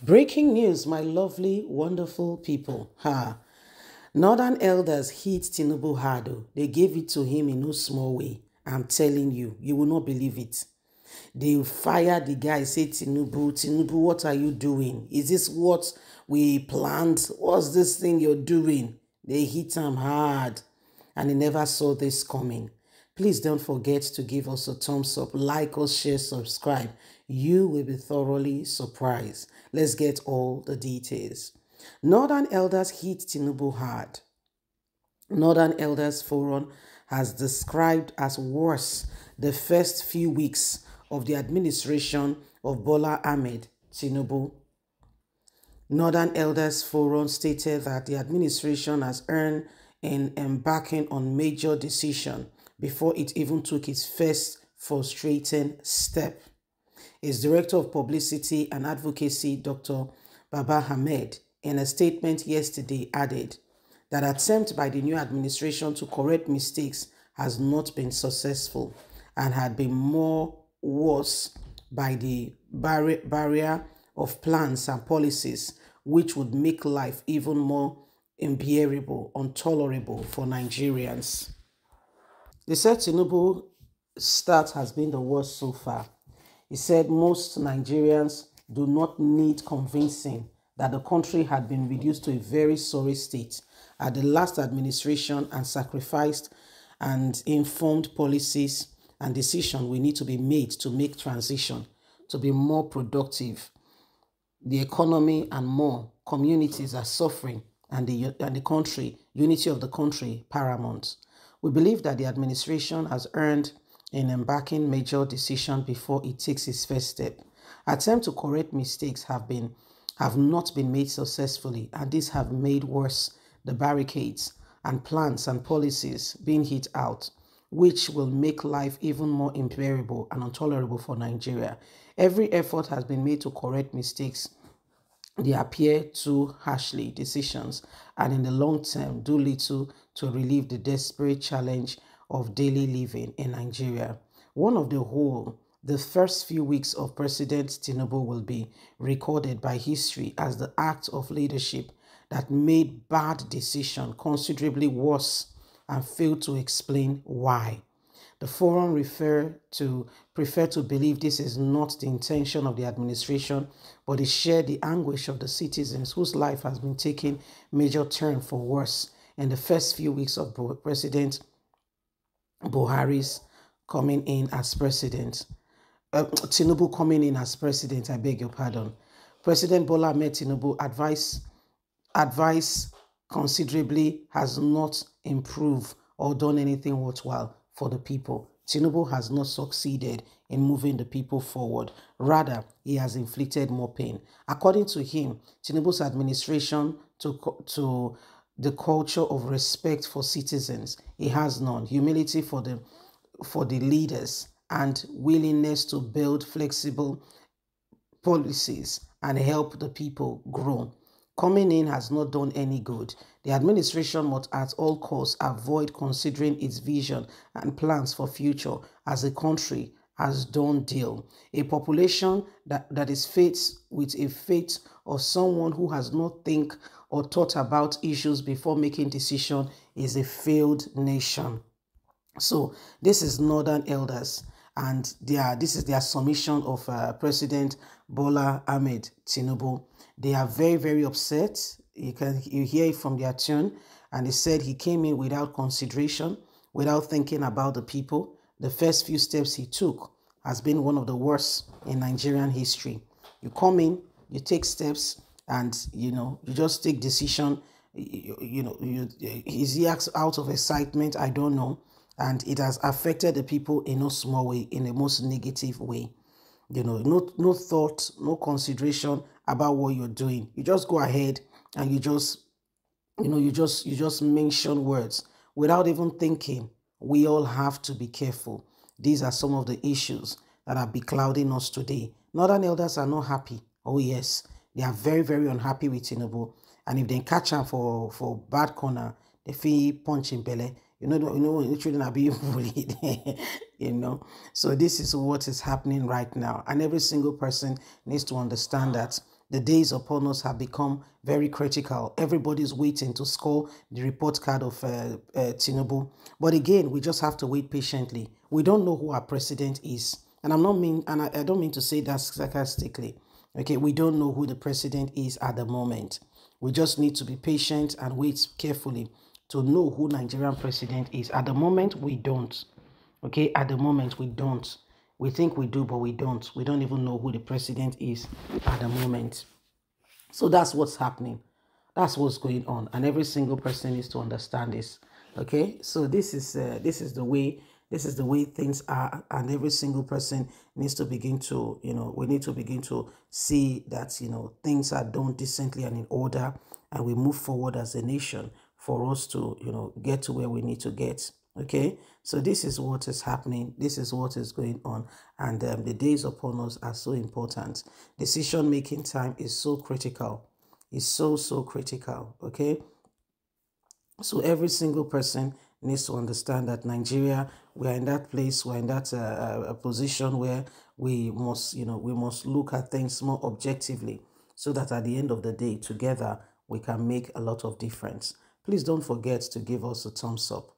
Breaking news, my lovely, wonderful people. Northern elders hit Tinubu hard. They gave it to him in no small way. I'm telling you, you will not believe it. They fired the guy, say, Tinubu, what are you doing? Is this what we planned? What's this thing you're doing? They hit him hard, and he never saw this coming. Please don't forget to give us a thumbs up, like us, share, subscribe. You will be thoroughly surprised. Let's get all the details. Northern elders hit Tinubu hard. Northern Elders Forum has described as worse the first few weeks of the administration of Bola Ahmed Tinubu. Northern Elders Forum stated that the administration has earned in embarking on major decision before it even took its first frustrating step. Its Director of Publicity and Advocacy, Dr. Baba Hamed, in a statement yesterday added that attempt by the new administration to correct mistakes has not been successful and had been more worse by the barrier of plans and policies which would make life even more unbearable, intolerable for Nigerians. They said Tinubu start has been the worst so far. He said most Nigerians do not need convincing that the country had been reduced to a very sorry state at the last administration and sacrificed and informed policies and decisions we need to be made to make transition to be more productive. The economy and more communities are suffering, and the country, unity of the country, paramount. We believe that the administration has earned in embarking major decision before it takes its first step. Attempts to correct mistakes have not been made successfully, and these have made worse the barricades and plans and policies being hit out, which will make life even more unbearable and intolerable for Nigeria. Every effort has been made to correct mistakes. They appear too harshly decisions and in the long term do little to relieve the desperate challenge of daily living in Nigeria. One of the whole, the first few weeks of President Tinubu will be recorded by history as the act of leadership that made bad decisions considerably worse and failed to explain why. The forum prefer to believe this is not the intention of the administration, but they share the anguish of the citizens whose life has been taking major turn for worse in the first few weeks of President Buhari's coming in as president. Tinubu coming in as president, I beg your pardon. President Bola Ahmed Tinubu advice considerably has not improved or done anything worthwhile for the people. Tinubu has not succeeded in moving the people forward. Rather, he has inflicted more pain. According to him, Tinubu's administration to the culture of respect for citizens. He has none. Humility for the leaders and willingness to build flexible policies and help the people grow. Coming in has not done any good. The administration must at all costs avoid considering its vision and plans for future as a country has done deal. A population that is faced with a fate of someone who has not think or thought about issues before making decision is a failed nation. So this is Northern Elders, and this is their submission of President Bola Ahmed Tinubu. They are very, very upset. You hear it from their tune, and they said he came in without consideration, without thinking about the people. The first few steps he took has been one of the worst in Nigerian history. You come in, you take steps, and you just take decision. Is he out of excitement? I don't know, and it has affected the people in no small way, in a most negative way. No thought, no consideration about what you're doing. You just go ahead and you just mention words without even thinking. We all have to be careful. These are some of the issues that are beclouding us today. Northern elders are not happy. Oh yes, they are very, very unhappy with Tinubu. And if they catch him for bad corner, they feel punch in belly. Children are being bullied. So this is what is happening right now. And every single person needs to understand that The days upon us have become very critical. Everybody's waiting to score the report card of Tinubu. But again, we just have to wait patiently. We don't know who our president is. And I don't mean to say that sarcastically. Okay, we don't know who the president is at the moment. We just need to be patient and wait carefully to know who Nigerian president is. At the moment, we don't. Okay, at the moment, we don't. We think we do, but we don't. We don't even know who the president is at the moment. So that's what's happening. That's what's going on, and every single person needs to understand this. Okay, so this is the way things are, and every single person needs to begin to, we need to begin to see that, things are done decently and in order, and we move forward as a nation for us to, get to where we need to get. Okay, so this is what is happening. This is what is going on, and the days upon us are so important. Decision making time is so critical. It's so critical. Okay, so every single person needs to understand that Nigeria, we are in that place, we're in that position where we must, we must look at things more objectively, so that at the end of the day, together, we can make a lot of difference. Please don't forget to give us a thumbs up.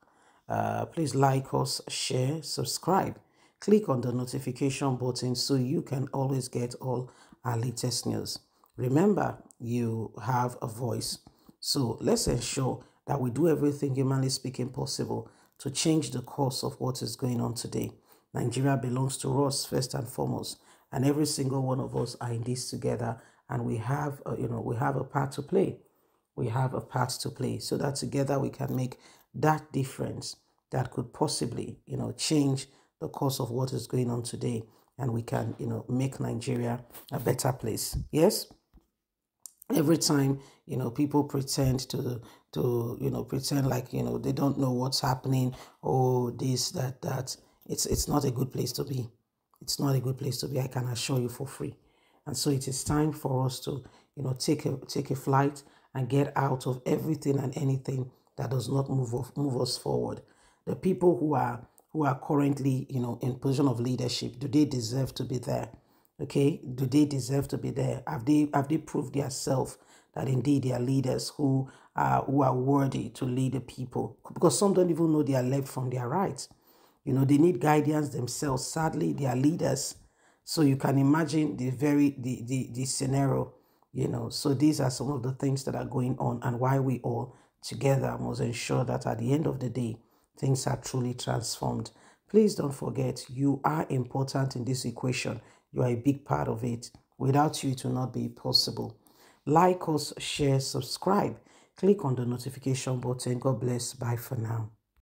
Please like us, share, subscribe. Click on the notification button so you can always get all our latest news. Remember, you have a voice. So let's ensure that we do everything humanly speaking possible to change the course of what is going on today. Nigeria belongs to us first and foremost, and every single one of us are in this together, and we have, we have a part to play. We have a part to play so that together we can make that difference that could possibly, change the course of what is going on today, and we can, make Nigeria a better place. Yes? Every time, people pretend to pretend like, they don't know what's happening, oh, this, that, it's not a good place to be. It's not a good place to be, I can assure you for free. And so it is time for us to, take a flight and get out of everything and anything that does not move us forward. The people who are currently, in position of leadership, do they deserve to be there? Okay, do they deserve to be there? Have they proved themselves that indeed they are leaders who are worthy to lead the people? Because some don't even know their left from their right. They need guidance themselves. Sadly, they are leaders. So you can imagine the scenario, So these are some of the things that are going on, and why we all together must ensure that at the end of the day, things are truly transformed. Please don't forget, you are important in this equation. You are a big part of it. Without you, it will not be possible. Like us, share, subscribe. Click on the notification button. God bless. Bye for now.